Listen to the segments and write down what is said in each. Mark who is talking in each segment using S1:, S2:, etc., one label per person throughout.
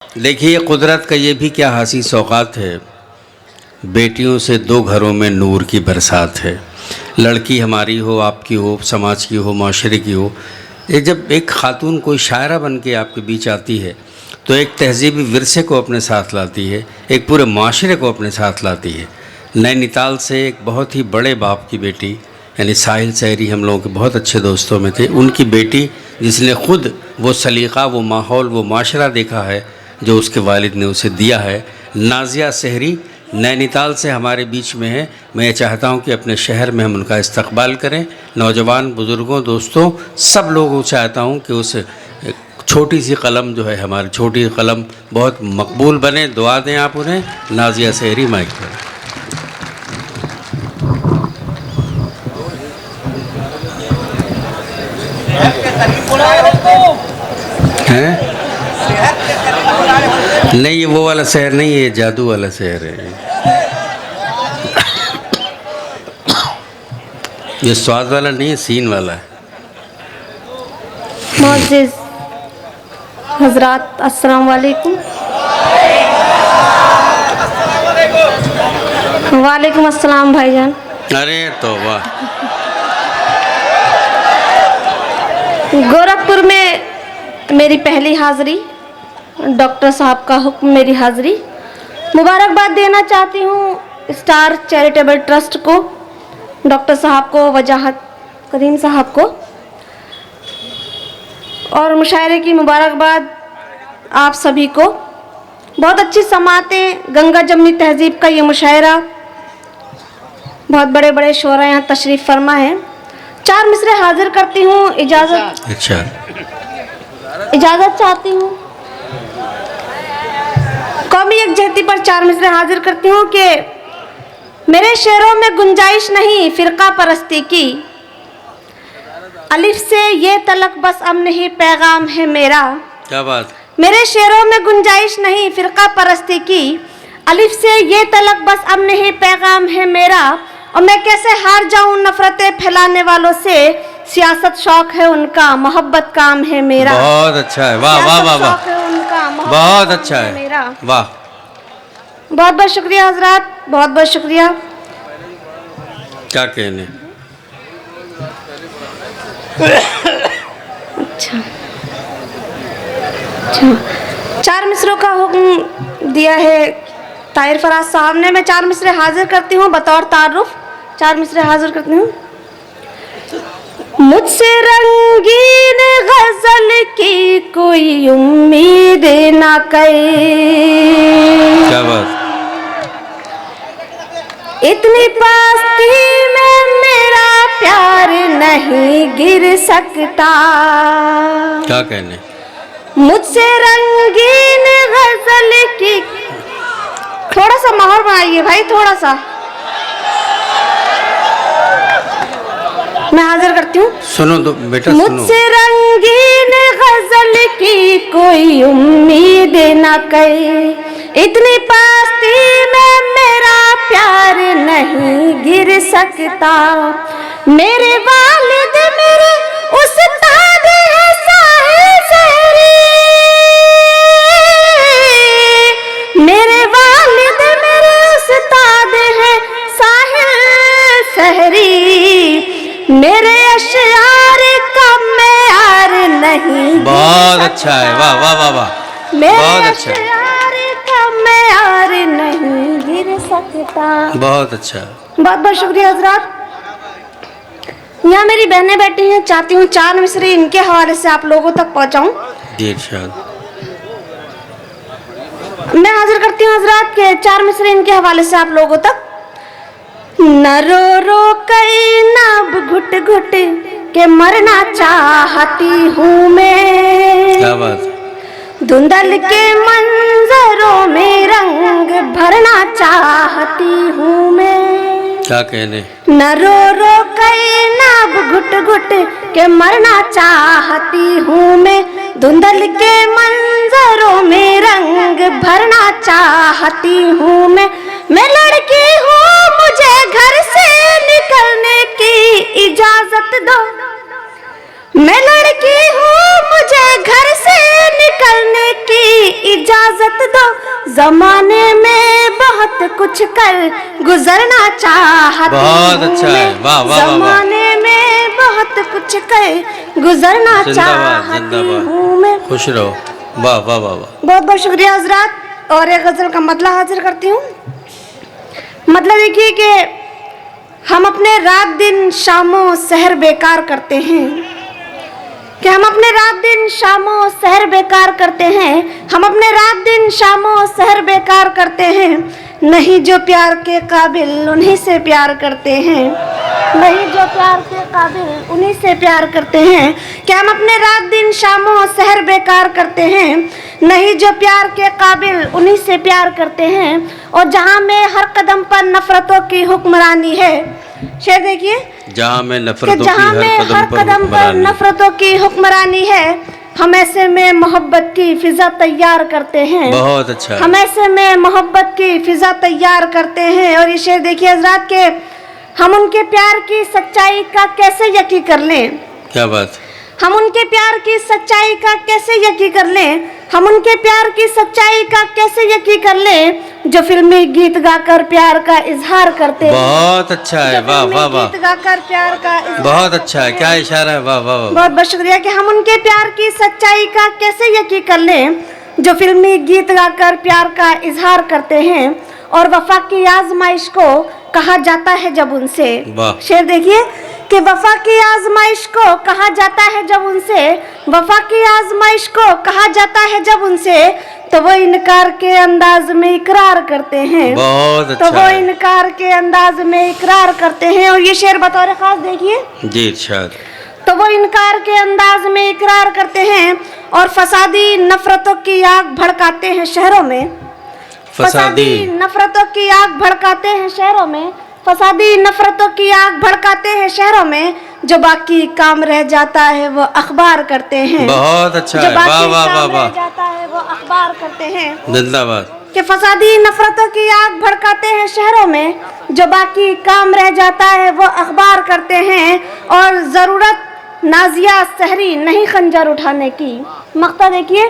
S1: देखिए कुदरत का ये भी क्या हंसी सौगात है। बेटियों से दो घरों में नूर की बरसात है। लड़की हमारी हो, आपकी हो, समाज की हो, माशरे की हो। ये जब एक खातून कोई शायरा बन के आपके बीच आती है तो एक तहजीबी विरसे को अपने साथ लाती है, एक पूरे माशरे को अपने साथ लाती है। नैनीताल से एक बहुत ही बड़े बाप की बेटी यानी साहिल सहरी हम लोगों के बहुत अच्छे दोस्तों में थे। उनकी बेटी जिसने ख़ुद वो सलीक़ा, वो माहौल, वो माशरा देखा है जो उसके वालिद ने उसे दिया है, नाज़िया सहरी नैनीताल से हमारे बीच में है। मैं ये चाहता हूँ कि अपने शहर में हम उनका इस्तकबाल करें। नौजवान बुज़ुर्गों, दोस्तों, सब लोगों को चाहता हूँ कि उस छोटी सी कलम जो है, हमारी छोटी कलम बहुत मकबूल बने। दुआ दें आप उन्हें। नाज़िया सहरी माइक पर। हैं? नहीं, ये वो वाला शहर नहीं है, ये जादू वाला शहर है। ये स्वाद वाला नहीं है, सीन वाला है।
S2: मोअज़्ज़िज़ हज़रात, अस्सलाम वालेकुम। वालेकुम अस्सलाम भाईजान।
S1: अरे तौबा।
S2: गोरखपुर में मेरी पहली हाज़िरी, डॉक्टर साहब का हुक्म मेरी हाज़िरी। मुबारकबाद देना चाहती हूँ स्टार चैरिटेबल ट्रस्ट को, डॉक्टर साहब को, वजाहत करीम साहब को, और मुशायरे की मुबारकबाद आप सभी को। बहुत अच्छी समातें, गंगा जमनी तहजीब का ये मुशायरा, बहुत बड़े बड़े शोरा यहाँ तशरीफ़ फरमा है। 4 मिसरे हाजिर करती हूँ, इजाज़त चाहती हूँ। कौमी यकजहती पर 4 मिसरे हाजिर करती हूँ कि मेरे शेरों में गुंजाइश नहीं फ़िरका परस्ती की, अलिफ से ये तलक बस अमन ही पैगाम है मेरा।
S1: क्या बात।
S2: मेरे शेरों में गुंजाइश नहीं फ़िरका परस्ती की, अलिफ से ये तलक बस अमन ही पैगाम है मेरा। और मैं कैसे हार जाऊं नफरतें फैलाने वालों से, सियासत शौक है उनका, मोहब्बत काम है मेरा।
S1: बहुत अच्छा है, वाह वाह वाह वाह, बहुत अच्छा है, वाह।
S2: बहुत बहुत शुक्रिया हजरात, बहुत बहुत शुक्रिया।
S1: क्या कहने।
S2: अच्छा, 4 मिसरों का हुक्म दिया है ताहिर फराज साहब ने। मैं 4 मिसरे हाजिर करती हूँ बतौर तारुफ। 4 मिसरे हाजिर करती हूँ। मुझसे रंगीन गजल की कोई उम्मीद ना करे,
S1: क्या बात।
S2: इतनी पास्ती में मेरा प्यार नहीं गिर सकता।
S1: क्या कहने।
S2: मुझसे रंगीन गजल की, थोड़ा सा माहौल बनाइए भाई, थोड़ा सा। मैं हाजिर करती हूँ।
S1: सुनो तो बेटा, सुनो।
S2: मुझसे रंगीन गजल की कोई उम्मीद न करे, इतनी पास्ती में मेरा प्यार नहीं गिर सकता। मेरे वालिद मेरे उस्ताद है साहिल सहरी, मेरे वालिद मेरे उस्ताद है साहिल सहरी। मेरे अशआर का मेयार नहीं।
S1: बहुत अच्छा है, वाह वाह वाह वाह, बहुत अच्छा है,
S2: का मेयार नहीं गिर सकता।
S1: बहुत अच्छा।
S2: बहुत बहुत शुक्रिया हजरात। यहाँ मेरी बहनें बैठी हैं, चाहती हूँ 4 मिसरे इनके हवाले से आप लोगों तक पहुँचाऊँ।
S1: जी इरशाद।
S2: मैं हाजिर करती हूँ हजरात के 4 मिसरे इनके हवाले से आप लोगों तक। न रो रो कई नब घुट घुट के मरना चाहती हूँ मैं,
S1: क्या बात।
S2: धुंधल के मंजरों में रंग भरना चाहती हूँ मैं।
S1: क्या कहने।
S2: न रो रो कई नब घुट घुट के मरना चाहती हूँ मैं, धुंधल के मंजरों में रंग भरना चाहती हूँ मैं। लड़की हूँ, मुझे घर से निकलने की इजाजत दो। मैं लड़की हूँ, मुझे घर से निकलने की इजाजत इजाजत दो, जमाने में बहुत कुछ कर गुजरना चाहती
S1: बहुत
S2: हूँ
S1: अच्छा है,
S2: मैं।
S1: वाह, वाह, वाह, वाह।
S2: जमाने में बहुत कुछ कर गुजरना
S1: जिंदाबाद
S2: चाहती हूँ मैं।
S1: जिंदाबाद, खुश रहो। वाह वाह वाह वाह।
S2: बहुत बहुत शुक्रिया हजरात। और एक गजल का मतलब हाजिर करती हूँ। मतलब देखिए कि हम अपने रात दिन शामों सहर बेकार करते हैं, कि हम अपने रात दिन शामों सहर बेकार करते हैं, हम अपने रात दिन शामों सहर बेकार करते हैं। नहीं जो प्यार के काबिल उन्हीं से प्यार करते हैं, नहीं जो प्यार के काबिल उन्हीं से प्यार करते हैं। कि हम अपने रात दिन शामों सहर बेकार करते हैं, नहीं जो प्यार के काबिल उन्हीं से प्यार करते हैं। और जहाँ में हर कदम पर नफरतों की हुक्मरानी है। शेर देखिए,
S1: जहाँ में
S2: कि
S1: नफरतों
S2: जहाँ
S1: की
S2: में
S1: हर
S2: हर
S1: कदम
S2: कदम पर
S1: पर
S2: नफरतों की हुक्मरानी है, हम ऐसे में मोहब्बत की फिजा तैयार करते हैं।
S1: बहुत अच्छा है।
S2: हम ऐसे में मोहब्बत की फिजा तैयार करते हैं। और ये शेर देखिए हजरात के, हम उनके प्यार की सच्चाई का कैसे यकीन कर लें,
S1: क्या बात।
S2: हम उनके प्यार की सच्चाई का कैसे यकीन कर लें, हम उनके प्यार की सच्चाई का कैसे यकीन कर लें, जो फिल्मी गीत गाकर प्यार का इजहार करते हैं।
S1: बहुत अच्छा है,
S2: जो
S1: वाह
S2: फिल्मी
S1: वाह वाह।
S2: गीत गाकर प्यार का इजहार
S1: बहुत अच्छा है, क्या इशारा है, वाह वाह वाह।
S2: बहुत बहुत शुक्रिया। कि हम उनके प्यार की सच्चाई का कैसे यकीन कर लें, जो फिल्मी गीत गाकर प्यार का इजहार करते हैं। और वफा की आजमाइश को कहा जाता है जब उनसे,
S1: वाह।
S2: शेर देखिए, कि वफा की आजमाइश को कहा जाता है जब उनसे, वफा की आजमाइश को कहा जाता है जब उनसे, तो वो इनकार के अंदाज में इकरार करते हैं।
S1: बहुत
S2: तो
S1: अच्छा
S2: वो
S1: है
S2: इनकार के अंदाज में इकरार करते हैं। और ये शेर बतौर खास देखिए,
S1: जी, इरशाद।
S2: तो वो इनकार के अंदाज में इकरार करते हैं। और फसादी नफरतों की आग भड़काते हैं शहरों में, फसादी नफरतों की आग भड़काते हैं शहरों में, फसादी नफरतों की आग भड़काते हैं शहरों में। जो बाकी काम रह जाता है वो अखबार करते हैं।
S1: बहुत अच्छा
S2: जो
S1: है, वाह
S2: बाकी
S1: वाह वाह
S2: काम रह
S1: वाह,
S2: जाता है वो अखबार करते हैं।
S1: जिंदाबाद।
S2: कि फसादी नफरतों की आग भड़काते हैं शहरों में, जो बाकी काम रह जाता है वो अखबार करते हैं। और जरूरत नाजिया सहरी नहीं खंजर उठाने की, मक्ता देखिए,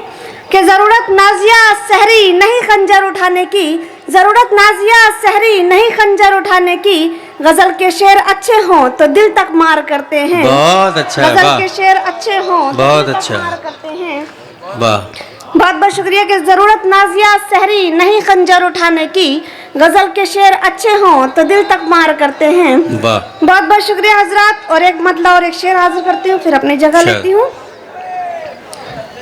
S2: कि जरूरत नाजिया सहरी नहीं खंजर उठाने की, जरूरत नाजिया सहरी नहीं खंजर उठाने की। गजल के शेर अच्छे हों तो दिल तक मार करते हैं।
S1: बहुत अच्छा है,
S2: गजल
S1: वाह
S2: के शेर अच्छे हों तो
S1: बहुत
S2: दिल तक
S1: अच्छा।
S2: मार करते हैं।
S1: वाह।
S2: बहुत बहुत शुक्रिया। कि जरूरत नाजिया सहरी नहीं खंजर उठाने की, गजल के शेर अच्छे हों तो दिल तक मार करते हैं।
S1: वाह।
S2: बहुत बहुत शुक्रिया हजरात। और एक मतलब और एक शेर हाजिर करती हूँ, फिर अपनी जगह
S1: अच्छा।
S2: लेती हूँ।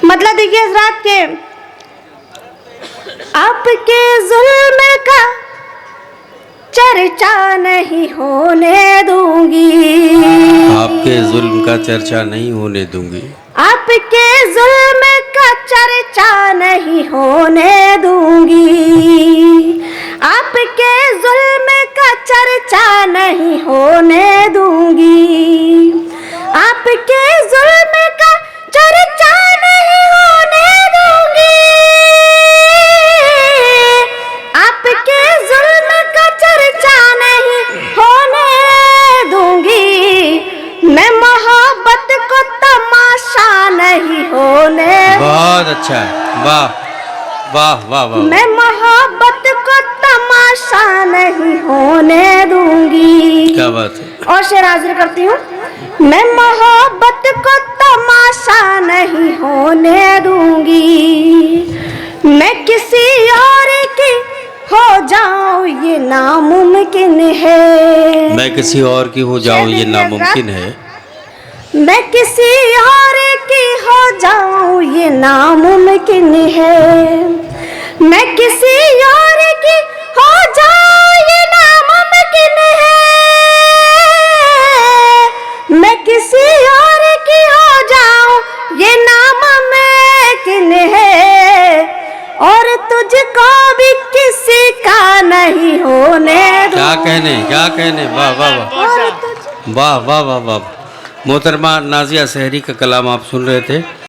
S2: मतलब देखिए हजरात के, आपके जुल्म का चर्चा नहीं होने दूंगी,
S1: आपके जुल्म का चर्चा नहीं होने दूंगी,
S2: आपके जुल्म का चर्चा नहीं होने दूंगी, आपके जुल्म का चर्चा नहीं होने दूंगी, आपके जुल्म का चर्चा नहीं होने दूंगी, आपके जुल्म का चर्चा नहीं होने दूंगी। मैं मोहब्बत को तमाशा नहीं होने,
S1: बहुत अच्छा है, वाह वाह वाह वाह।
S2: मैं मोहब्बत को तमाशा नहीं होने दूंगी।
S1: क्या बात है।
S2: और शेर हाजिर करती हूँ। मैं मोहब्बत को तमाशा नहीं होने दूंगी, मैं किसी और की हो जाऊं ये नामुमकिन है,
S1: मैं किसी और की हो जाऊं ये नामुमकिन है,
S2: मैं किसी और की हो जाऊं ये नामुमकिन है, मैं किसी और की हो जाऊं ये नामुमकिन है, मैं किसी और की हो जाऊं ये नामुमकिन है। और तुझको भी किसी का नहीं होने
S1: क्या कहने, वाह वाह वाह
S2: और तुझ
S1: वाह वाह वाह वाह। मोहतरमा नाजिया सहरी का कलाम आप सुन रहे थे।